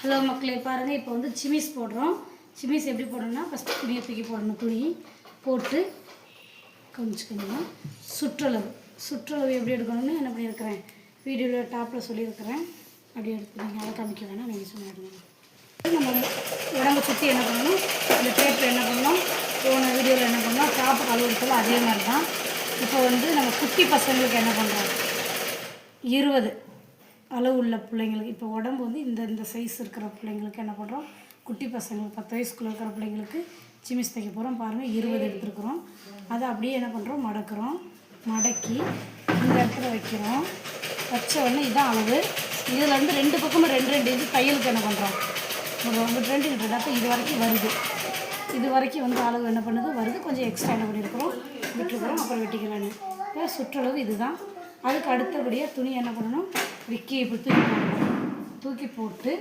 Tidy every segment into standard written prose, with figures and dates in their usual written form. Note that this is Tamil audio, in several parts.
ஹலோ மக்களே பாருங்கள், இப்போ வந்து சிமிஸ் போடுறோம். சிமிஸ் எப்படி போடணும்னா ஃபஸ்ட்டு துணியை தூக்கி போடணும். துணி போட்டு கொஞ்சம் சுற்றளவு எப்படி எடுக்கணும்னு என்ன பண்ணியிருக்கிறேன், வீடியோவில் டாப்பில் சொல்லியிருக்கிறேன். அப்படி எடுத்துருங்க, அதை காமிக்க வேணாம், நீங்கள் சொல்லிடுங்க. நம்ம உடம்பை சுற்றி என்ன பண்ணணும், இந்த பேப்பர் என்ன பண்ணணும், போன வீடியோவில் என்ன பண்ணோம், டாப்பு அளவு எடுத்தோம் அதே மாதிரி தான். இப்போ வந்து நம்ம குட்டி பசங்களுக்கு என்ன பண்ணுறோம், 20 அளவு உள்ள பிள்ளைங்களுக்கு, இப்போ உடம்பு வந்து இந்த சைஸ் இருக்கிற பிள்ளைங்களுக்கு என்ன பண்ணுறோம், குட்டி பசங்களுக்கு 10 வயசுக்குள்ளே இருக்கிற பிள்ளைங்களுக்கு சிமிஸ் தைக்க போகிறோம். பாருங்கள், 20 எடுத்துருக்குறோம். அதை அப்படியே என்ன பண்ணுறோம், மடக்கி இந்த இடத்துல வைக்கிறோம். வச்ச உடனே இதுதான் அளவு. இதில் வந்து 2 பக்கமும் 2 இது தையலுக்கு என்ன பண்ணுறோம், ஒரு 2 அப்போ இது வரைக்கும் வருது. இது வரைக்கும் வந்து அளவு என்ன பண்ணுது வருது. கொஞ்சம் எக்ஸ்ட்ரா என்ன பண்ணியிருக்கிறோம், விட்டுருக்குறோம், அப்புறம் வெட்டிக்கலான்னு. இப்போ சுற்றளவு இதுதான். அதுக்கு அடுத்தபடியாக துணி என்ன பண்ணணும், விக்கி இப்படி தூக்கி போட்டு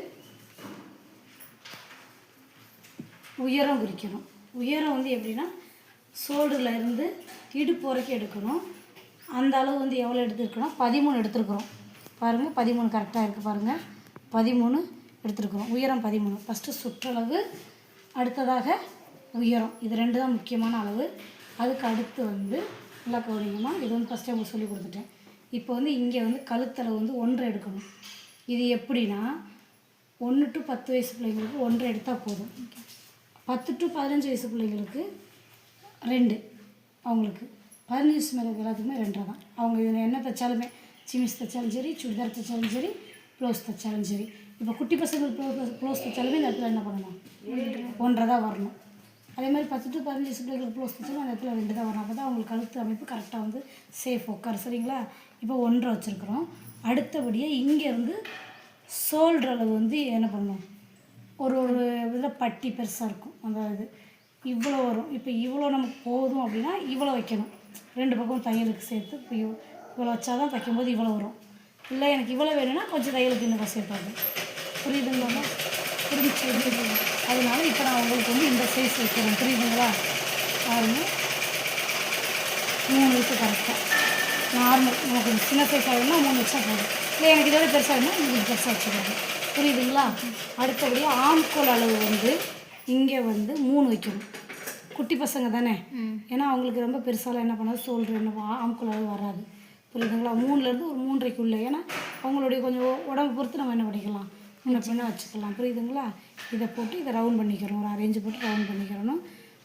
உயரம் குறிக்கணும். உயரம் வந்து எப்படின்னா ஷோல்டரில் இருந்து இடுப்பு வரைக்கும் எடுக்கணும். அந்த அளவு வந்து எவ்வளோ எடுத்துருக்கணும், 13 எடுத்துருக்குறோம். பாருங்கள், 13 கரெக்டாக இருக்குது. பாருங்கள், 13 எடுத்துருக்குறோம். உயரம் 13. ஃபஸ்ட்டு சுற்றளவு, அடுத்ததாக உயரம். இது 2 தான் முக்கியமான அளவு. அதுக்கு அடுத்து வந்து நல்லா கவனிங்கம்மா, இது வந்து ஃபஸ்ட்டு உங்களுக்கு சொல்லி கொடுத்துட்டேன். இப்போ வந்து இங்கே வந்து கழுத்தளவு வந்து 1 எடுக்கணும். இது எப்படின்னா 1 to 10 வயசு பிள்ளைங்களுக்கு 1 எடுத்தால் போதும். 10 to 15 வயசு பிள்ளைங்களுக்கு 2, அவங்களுக்கு 15 வயசு மேலே எல்லாத்துக்குமே 2 தான். அவங்க இதில் என்ன தைச்சாலுமே, சிமிஸ் தைச்சாலும் சரி, சுடிதார் தைச்சாலும் சரி, ப்ளவுஸ் தைச்சாலும் சரி. இப்போ குட்டி பசங்களுக்கு ப்ளவுஸ் தைச்சாலுமே இந்த இடத்துல என்ன பண்ணணும், 1 தான் வரணும். அதே மாதிரி 10 to 15 வயசு பிள்ளைங்களுக்கு ப்ளவுஸ் தைச்சாலும் அந்த இடத்துல 2 தான் வரணும். அப்போ தான் அவங்களுக்கு கழுத்து அமைப்பு கரெக்டாக வந்து சேஃப் உட்காரு. சரிங்களா? இப்போ 1 வச்சுருக்குறோம். அடுத்தபடியாக இங்கேருந்து ஷோல்டர் அளவு வந்து என்ன பண்ணணும், ஒரு இதில் பட்டி பெருசாக இருக்கும். அந்த இது இவ்வளோ வரும். இப்போ இவ்வளோ நமக்கு போதும் அப்படின்னா இவ்வளோ வைக்கணும். 2 பக்கம் தையலுக்கு சேர்த்து இப்போ இவ்வளோ வச்சா தான் தைக்கும்போது இவ்வளோ வரும். இல்லை எனக்கு இவ்வளோ வேணும்னா கொஞ்சம் தையலுக்கு இன்னும் சேர்ப்பாங்க. புரியுதுங்களா? புரிஞ்சு. அதனால இப்போ நான் உங்களுக்கு வந்து இந்த சைஸ் வைக்கிறேன். புரியுதுங்களா? பாருங்கள், 3 வயசு கரெக்டாக நார்மல். நமக்கு சின்ன சைஸ் ஆகுதுன்னா 3 வச்சா போதும். இல்லை எனக்கு இதோட பெருசாக இருந்தால் உங்களுக்கு பெருசாக வச்சுருவாங்க. புரியுதுங்களா? அடுத்தபடியாக ஆம்கோல் அளவு வந்து இங்கே வந்து 3 வைக்கணும். குட்டி பசங்க தானே, ஏன்னா அவங்களுக்கு ரொம்ப பெருசாலாம் என்ன பண்ணாது, ஷோல்டர் என்ன ஆம்கோல் அளவு வராது. புரியுதுங்களா? 3லேருந்து ஒரு 3.5க்குள்ளே. ஏன்னா அவங்களுடைய கொஞ்சம் உடம்பு பொறுத்து நம்ம என்ன பண்ணிக்கலாம், முன்ன பின்ன வச்சுக்கலாம். புரியுதுங்களா? இதை போட்டு இதை ரவுண்ட் பண்ணிக்கிறோம். ஒரு அரேஞ்சு போட்டு ரவுண்ட் பண்ணிக்கிறணும்.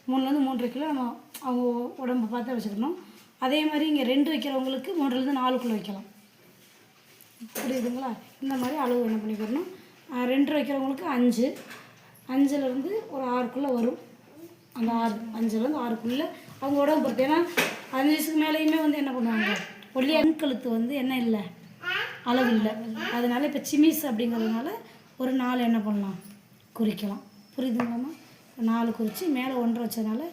3லேருந்து 3.5 நம்ம அவங்க உடம்பை பார்த்து வச்சுக்கணும். அதே மாதிரி இங்கே 2 வைக்கிறவங்களுக்கு 3லேருந்து 4க்குள்ளே வைக்கலாம். புரியுதுங்களா? இந்த மாதிரி அளவு என்ன பண்ணிக்கிறணும். 2 வைக்கிறவங்களுக்கு 5, 5லேருந்து ஒரு 6க்குள்ளே வரும். அந்த 5லேருந்து 6க்குள்ளே அவங்க உடம்பு பொறுத்து. ஏன்னா 15 வயசுக்கு மேலேயுமே வந்து என்ன பண்ணுவாங்க, ஒல்லியா கழுத்து வந்து என்ன இல்லை, அளவு இல்லை. அதனால் இப்போ சிமிஸ் அப்படிங்கிறதுனால ஒரு 4 என்ன பண்ணலாம், குறிக்கலாம். புரியுதுங்களாம்மா? 4 குறித்து மேலே 1 வச்சதுனால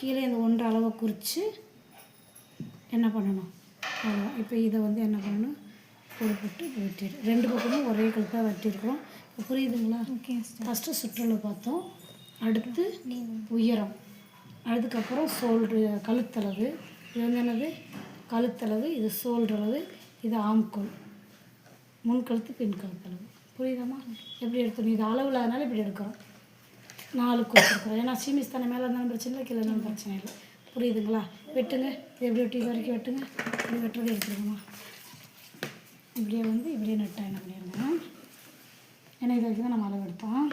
கீழே இந்த 1 அளவை குறித்து என்ன பண்ணணும், அவ்வளோதான். இப்போ இதை வந்து என்ன பண்ணணும், போட்டு வெட்டிடு. 2 பக்கமும் ஒரே கழுத்தாக வெட்டியிருக்கிறோம். இப்போ புரியுதுங்களா? ஃபஸ்ட்டு சுற்றளவு பார்த்தோம், அடுத்து உயரம், அதுக்கப்புறம் கழுத்தளவு. இது வந்து என்னது, கழுத்தளவு, இது ஷோல்டரளவு, இது ஆம்கோல், முன்கழுத்து பின் கழுத்தளவு. புரியுதாம்மா? எப்படி எடுத்துக்கணும், இது அளவு இல்லாதனால இப்படி எடுக்கிறோம். 4 கொடுத்துருக்குறோம். ஏன்னா சிமிஸ் தானே, மேலே இருந்தாலும் பிரச்சனை இல்லை, கீழே இருந்தாலும் பிரச்சனை இல்லை. புரியுதுங்களா? வெட்டுங்க. இது எப்படி வெட்டி இது வரைக்கும் வெட்டுங்க. இப்படி வெட்டுறது எடுத்துருங்கம்மா. இப்படியே வந்து இப்படியே நட்டாக என்ன பண்ணிடுங்க. ஏன்னா இது வரைக்கும் தான் நம்ம அளவு எடுத்தோம்.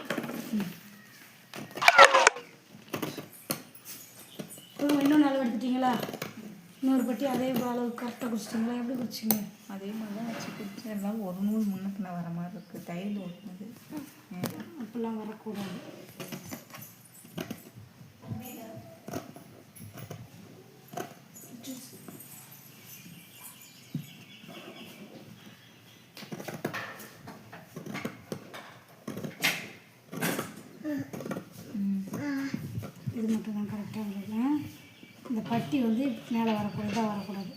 இன்னொன்று அளவு எடுத்துட்டிங்களா, இன்னொரு பட்டி அதே அளவு கரெக்டாக குறிச்சிட்டிங்களா? எப்படி குறிச்சிங்க? அதே மாதிரி தான் வச்சு குறிச்சு. இருந்தாலும் ஒரு நூல் முன்ன வர மாதிரி இருக்குது, தையல் ஓட்டுனது. அப்படிலாம் வரக்கூடாது. இது மட்டும் தான் கரெக்டாக இருந்தது. இந்த பட்டி வந்து மேலே வரக்கூடாது,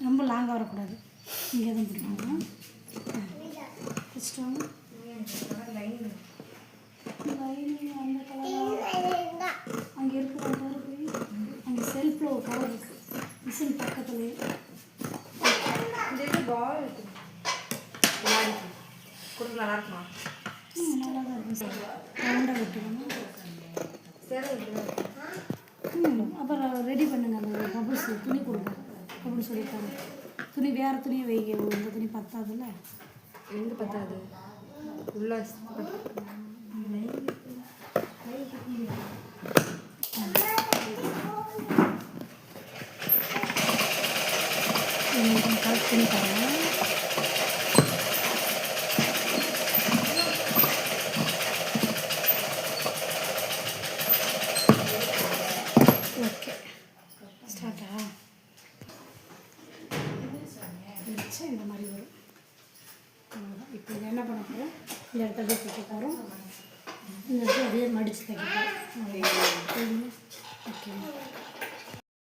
ரொம்ப லாங்காக வரக்கூடாது. இங்கே தான் பிடிக்கணும். ஃபஸ்ட்டு வாங்க. லைன் அந்த கலர் அங்கே இருக்கிற கலர் போய் அங்கே செல்ஃபில் ஒரு கவர் இருக்குது, மிஷின் பக்கத்துலேயே. பால் கொடுத்து நல்லா இருக்குமா? நல்லா தான் இருக்கும் சார். ரவுண்டாக விட்டுக்கணும். அப்புறம் ரெடி பண்ணுங்க. அந்த பபுள்ஸ் துணி கொடுங்க. அப்படின்னு சொல்லிட்டாங்க. துணி வேறு துணியை வைக்க, இந்த துணி பத்தாதுல்ல. எங்க பத்தாது உள்ள கலெக்ட் பண்ணி தரேன். ஓகே ஸ்டார்ட்டா வச்சா இந்த மாதிரி வரும். அவ்வளோதான். இப்போ இதை என்ன பண்ண போகிறோம், இந்த இடத்த அப்படியே தைக்க போகிறோம். இந்த இடத்துல அப்படியே மடித்து தைக்க போகிறோம். ஓகே.